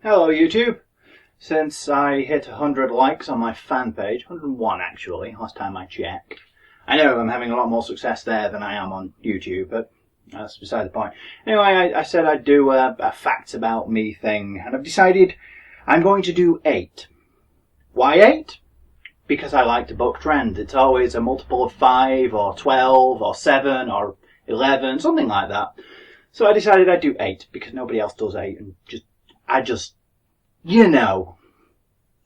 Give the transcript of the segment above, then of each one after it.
Hello YouTube. Since I hit 100 likes on my fan page, 101 actually, last time I checked. I know I'm having a lot more success there than I am on YouTube, but that's beside the point. Anyway, I said I'd do a facts about me thing, and I've decided I'm going to do 8. Why 8? Because I like to buck trends. It's always a multiple of 5 or 12 or 7 or 11, something like that. So I decided I'd do 8 because nobody else does 8, and I just, you know,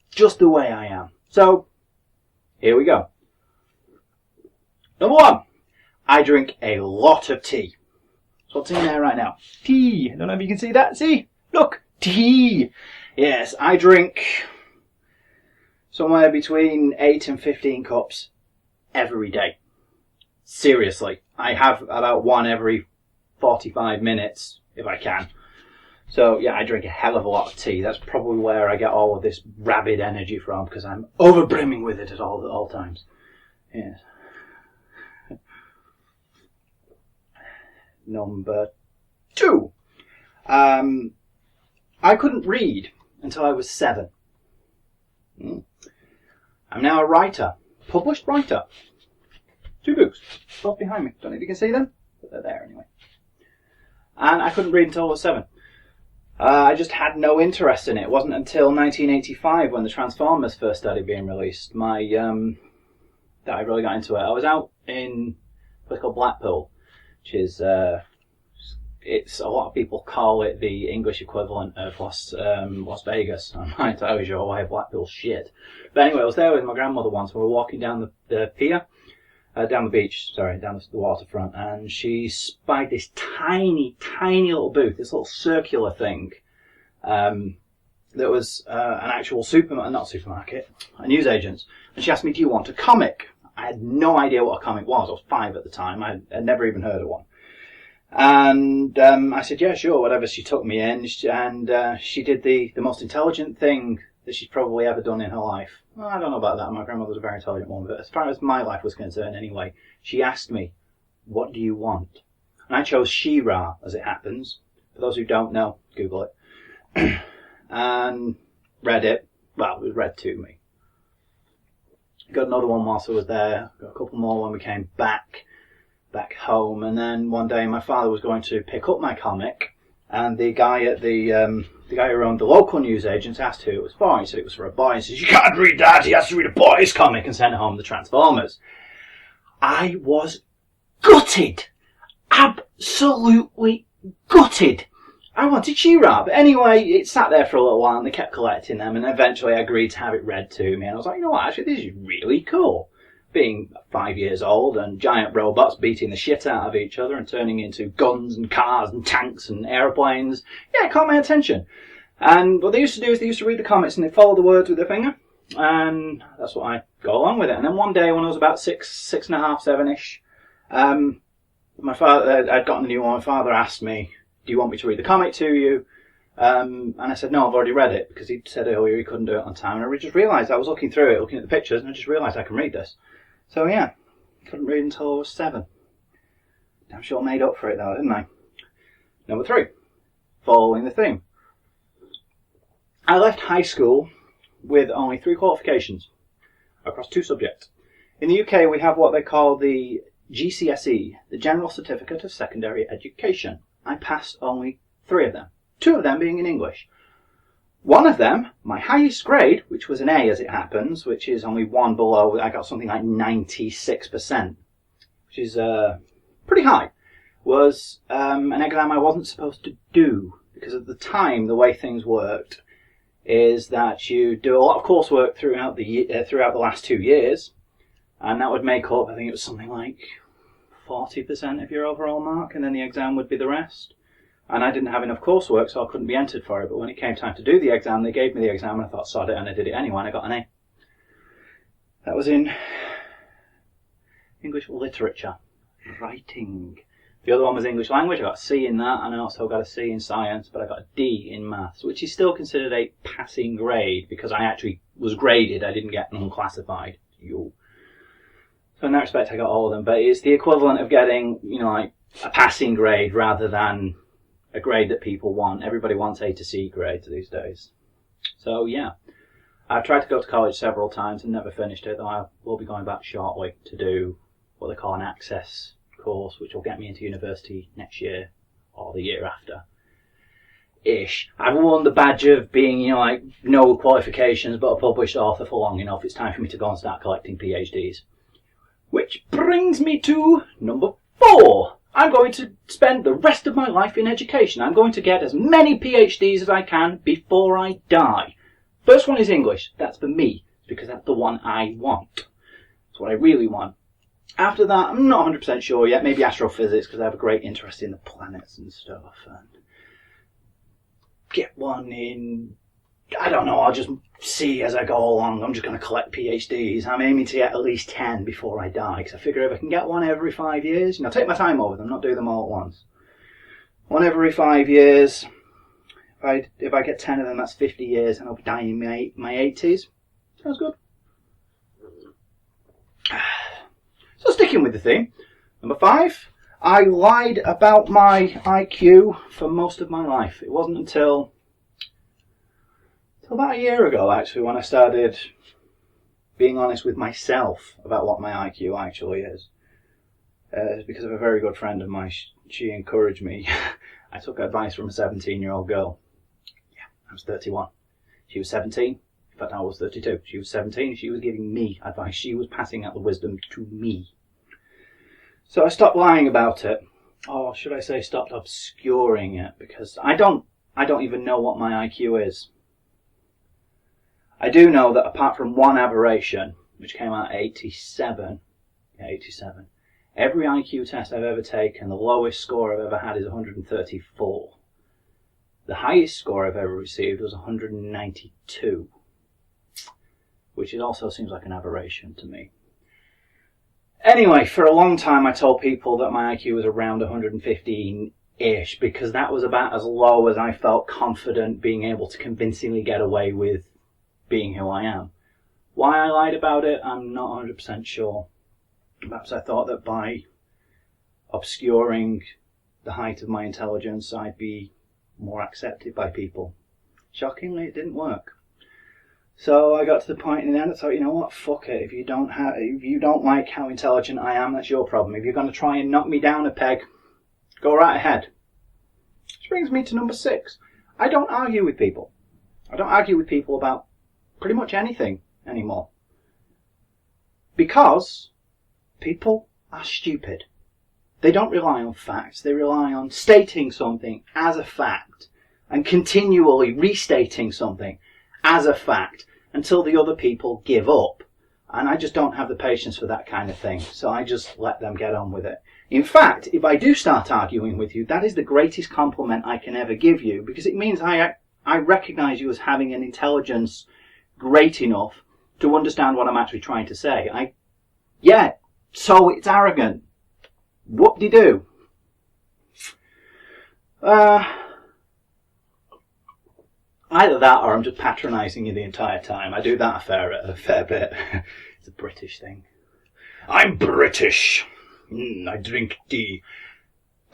just the way I am. So, here we go. Number 1, I drink a lot of tea. So what's in there right now? Tea. I don't know if you can see that. See? Look, tea. Yes, I drink somewhere between 8 and 15 cups every day. Seriously. I have about one every 45 minutes, if I can. So, yeah, I drink a hell of a lot of tea. That's probably where I get all of this rabid energy from, because I'm overbrimming with it at all times. Yes. Number 2. I couldn't read until I was 7. I'm now a writer. Published writer. 2 books. Both behind me. Don't know if you can see them, but they're there anyway. And I couldn't read until I was 7. I just had no interest in it. It wasn't until 1985 when the Transformers first started being released that I really got into it. I was out in a place called Blackpool, which is, it's, a lot of people call it the English equivalent of Las Vegas. I'm not entirely sure why Blackpool's shit. But anyway, I was there with my grandmother once. We were walking down the pier. Down the beach, down the waterfront, and she spied this tiny little booth, this little circular thing, that was an actual a newsagent. And she asked me, do you want a comic? I had no idea what a comic was. I was 5 at the time. I had never even heard of one. And I said, yeah, sure, whatever. She took me in, and she did the most intelligent thing that she's probably ever done in her life. Well, I don't know about that. My grandmother was a very intelligent woman, but as far as my life was concerned anyway, she asked me, what do you want? And I chose She-Ra, as it happens. For those who don't know, Google it. And read it. Well, it was read to me. Got another one whilst I was there. Got a couple more when we came back home. And then one day my father was going to pick up my comic, and the guy at the guy who owned the local newsagent asked who it was for. He said it was for a boy. He says, you can't read that. He has to read a boy's comic, and sent home the Transformers. I was gutted. Absolutely gutted. I wanted She-Ra. But anyway, it sat there for a little while, and they kept collecting them, and eventually I agreed to have it read to me. And I was like, you know what, actually, this is really cool. Being 5 years old, and giant robots beating the shit out of each other and turning into guns and cars and tanks and airplanes. Yeah, it caught my attention. And what they used to do is they used to read the comics and they follow the words with their finger. And that's what I go along with it. And then one day when I was about 6 and a half, 7-ish, my father, I'd gotten a new one. My father asked me, do you want me to read the comic to you? And I said, no, I've already read it, because he said earlier he couldn't do it on time. And I just realised, I was looking through it, looking at the pictures, and I just realised I can read this. So yeah, couldn't read until I was 7. Damn sure made up for it though, didn't I? Number 3, following the theme. I left high school with only 3 qualifications across 2 subjects. In the UK we have what they call the GCSE, the General Certificate of Secondary Education. I passed only 3 of them, 2 of them being in English. One of them, my highest grade, which was an A as it happens, which is only 1 below, I got something like 96%, which is pretty high, was an exam I wasn't supposed to do, because at the time the way things worked is that you do a lot of coursework throughout the last 2 years, and that would make up, I think it was something like 40% of your overall mark, and then the exam would be the rest. And I didn't have enough coursework, so I couldn't be entered for it. But when it came time to do the exam, they gave me the exam, and I thought, sod it, and I did it anyway, and I got an A. That was in English literature, writing. The other one was English language. I got a C in that, and I also got a C in science, but I got a D in maths, which is still considered a passing grade, because I actually was graded. I didn't get unclassified. So in that respect, I got all of them. But it's the equivalent of getting, like, a passing grade rather than a grade that people want. Everybody wants A to C grades these days. So yeah, I've tried to go to college several times and never finished it, though I will be going back shortly to do what they call an access course, which will get me into university next year or the year after. Ish. I've won the badge of being, like, no qualifications but a published author for long enough. It's time for me to go and start collecting PhDs. Which brings me to number 4. I'm going to spend the rest of my life in education. I'm going to get as many PhDs as I can before I die. First one is English. That's for me, because that's the one I want. That's what I really want. After that, I'm not 100% sure yet. Maybe astrophysics, because I have a great interest in the planets and stuff. And get one in, I don't know, I'll just see as I go along. I'm just going to collect PhDs. I'm aiming to get at least 10 before I die, because I figure if I can get one every 5 years, take my time over them, not do them all at once. One every 5 years. If I get 10 of them, that's 50 years, and I'll be dying in my 80s. Sounds good. So sticking with the theme, number 5, I lied about my IQ for most of my life. It wasn't until about a year ago, actually, when I started being honest with myself about what my IQ actually is. It's because of a very good friend of mine. She encouraged me. I took advice from a 17-year-old girl. Yeah, I was 31. She was 17. In fact, I was 32. She was 17. She was giving me advice. She was passing out the wisdom to me. So I stopped lying about it. Or should I say stopped obscuring it, because I don't even know what my IQ is. I do know that apart from one aberration, which came out at 87, every IQ test I've ever taken, the lowest score I've ever had is 134. The highest score I've ever received was 192, which it also seems like an aberration to me. Anyway, for a long time I told people that my IQ was around 115-ish, because that was about as low as I felt confident being able to convincingly get away with being who I am. Why I lied about it, I'm not 100% sure. Perhaps I thought that by obscuring the height of my intelligence, I'd be more accepted by people. Shockingly, it didn't work. So I got to the point in the end, I thought, you know what, fuck it. If you don't like how intelligent I am, that's your problem. If you're going to try and knock me down a peg, go right ahead. Which brings me to number 6. I don't argue with people. I don't argue with people about pretty much anything anymore. Because people are stupid. They don't rely on facts. They rely on stating something as a fact and continually restating something as a fact until the other people give up. And I just don't have the patience for that kind of thing. So I just let them get on with it. In fact, if I do start arguing with you, that is the greatest compliment I can ever give you, because it means I recognize you as having an intelligence great enough to understand what I'm actually trying to say. So it's arrogant. Whoop-de-doo. Either that or I'm just patronising you the entire time. I do that a fair bit. It's a British thing. I'm British. I drink tea.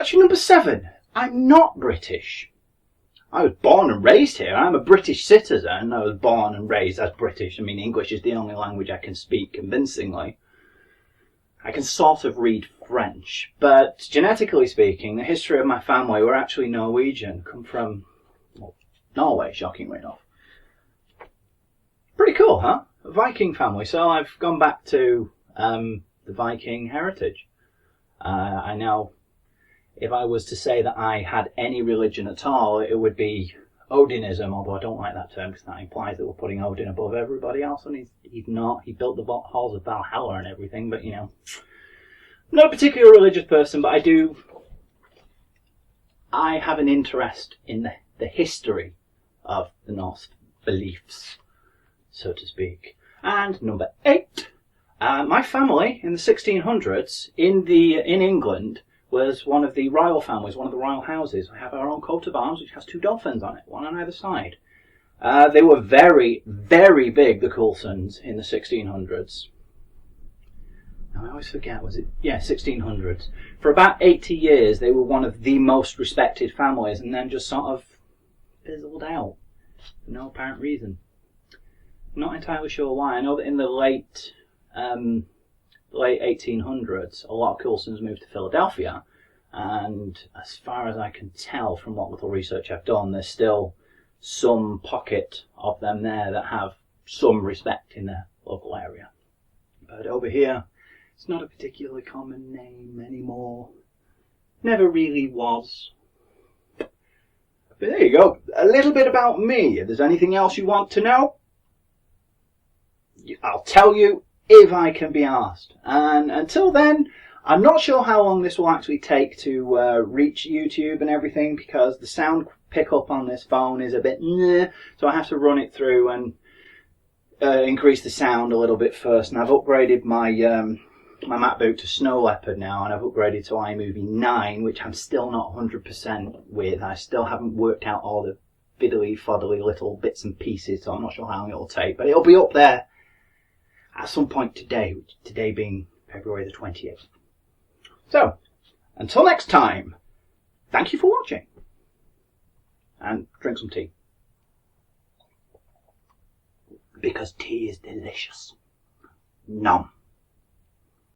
Actually, number 7. I'm not British. I was born and raised here. I'm a British citizen. I was born and raised as British. I mean, English is the only language I can speak convincingly. I can sort of read French. But genetically speaking, the history of my family were actually Norwegian. Come from Norway, shockingly enough. Pretty cool, huh? A Viking family. So I've gone back to the Viking heritage. I know if I was to say that I had any religion at all, it would be Odinism, although I don't like that term because that implies that we're putting Odin above everybody else, and he's not. He built the halls of Valhalla and everything, but I'm not a particular religious person, but I have an interest in the history of the Norse beliefs, so to speak. And number 8, my family in the 1600s in England was one of the royal families, one of the royal houses. We have our own coat of arms, which has 2 dolphins on it, one on either side. They were very, very big, the Coulsons, in the 1600s. I always forget, was it? Yeah, 1600s. For about 80 years, they were one of the most respected families, and then just sort of fizzled out for no apparent reason. Not entirely sure why. I know that in the late 1800s, a lot of Coulsons moved to Philadelphia, and as far as I can tell from what little research I've done, there's still some pocket of them there that have some respect in their local area. But over here, it's not a particularly common name anymore. Never really was. But there you go. A little bit about me. If there's anything else you want to know, I'll tell you if I can be asked. And until then, I'm not sure how long this will actually take to reach YouTube and everything, because the sound pickup on this phone is a bit so I have to run it through and increase the sound a little bit first. And I've upgraded my my MacBook to Snow Leopard now, and I've upgraded to iMovie 9, which I'm still not 100% with. I still haven't worked out all the fiddly-foddly little bits and pieces, so I'm not sure how long it'll take, but it'll be up there at some point today, today being February the 28th. So, until next time, thank you for watching, and drink some tea. Because tea is delicious. Nom.